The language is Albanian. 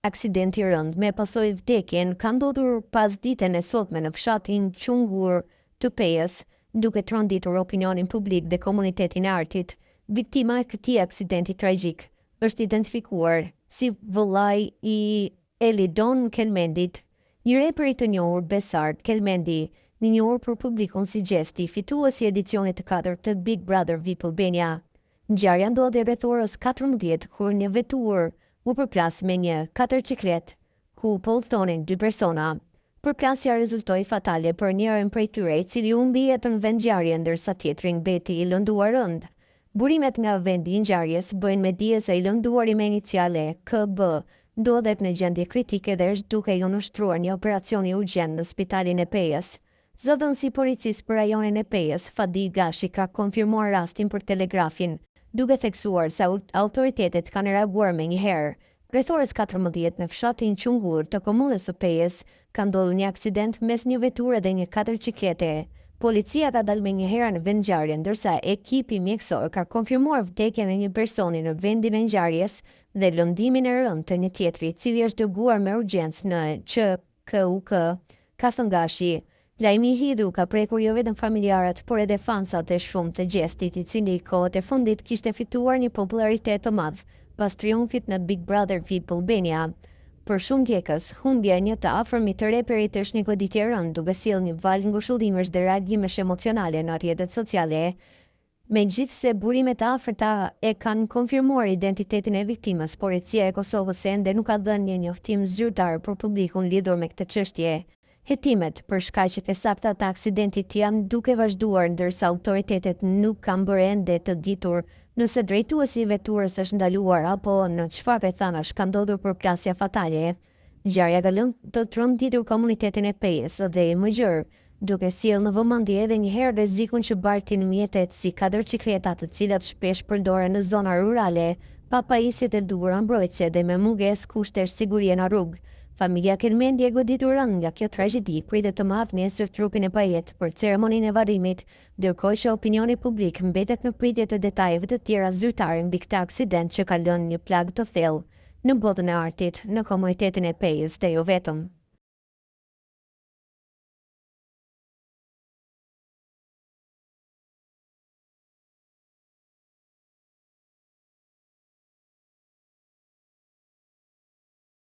Aksidenti rënd me pasojë vdekjen ka ndodhur pas ditën e sotme në fshatin Qungur të Pejës, duke tronditur opinionin publik dhe komunitetin e artit. Viktima e këtij aksidenti tragjik është identifikuar si vëllai i Elidon Kelmendit, një reper i të njohur Besart Kelmendi, një njohur për publikun si gjesti fituesi i edicionit të 4 të Big Brother VIP Albania. Ngjarja ndodhi rreth orës 14 kur një vetur u përplas me një katërciklet ku po udhtonin 2 persona. Përplasja rezultoi fatale për njërin prej tyre, i cili humbi jetën në vendngjarje ndërsa tjetri mbeti i lënduar rënd. Burimet nga vendi i ngjarjes bëjnë me dije se i lënduari me iniciale KB ndodhet në gjendje kritike dhe është duke i nënshtruar një operacioni urgjent në spitalin e Pejës. Zëdhënësi i policisë për rajonin e Pejës, Fadil Gashi, ka konfirmuar rastin për Telegrafin, duke theksuar se autoritetet kanë reaguar menjëherë. Rreth orës 14 në fshatin Qungur të komunës së Pejës ka ndodhur një aksident mes një veture dhe një katërciklete. Policia ka dalë menjëherë në vend ngjarje, ndërsa ekipi mjekësor ka konfirmuar vdekjen e një personi në vendin e ngjarjes dhe lëndimin e rënd të një tjetri, i cili është dërguar me urgjencë në QKUK, ka thënë Gashi. Lajmi i hidhur ka prekur jo vetëm familjarët, por edhe fansat e shumë të gjestit, i cili kohët e fundit kishte fituar një popularitet të madh pas triumfit në Big Brother VIP Albania. Për shumë djegës, humbja e një të afërmit të reperit është një goditje e rëndë, duke sjellë një valë ngushëllimesh dhe reagimesh emocionale në rrjetet sociale. Megjithse burimet e afërta e kanë konfirmuar identitetin e viktimës, policia e Kosovës ende nuk ka dhënë një njoftim zyrtar për publikun lidhur me këtë çështje. Hetimet për shkaqet e sakta të aksidentit janë duke vazhduar, ndërsa autoritetet nuk kanë bërë ende të ditur nëse drejtuesi i veturës është ndaluar apo në çfarë rrethanash ka ndodhur përplasja fatale. Ngjarja ka lënë të tronditur komunitetin e Pejës dhe i mëgjër, duke sjellë në vëmendje edhe një herë rrezikun që bartin mjetet si katërcikletat, të cilat shpesh përdoren në zona rurale, pa pajisjet e duhura mbrojtëse dhe me mungesë kushtesh sigurie në rrugë. Familja Kelmendi e goditur rënd nga kjo tragjedi, pritet të marrë nesër trupin e pajet për ceremoninë e varrimit, ndërkohë që opinioni publik mbetet në pritje të detajeve të tjera zyrtare mbi këtë aksident që ka lënë një plagë të thellë në botën e artit, në komunitetin e Pejës dhe jo vetëm.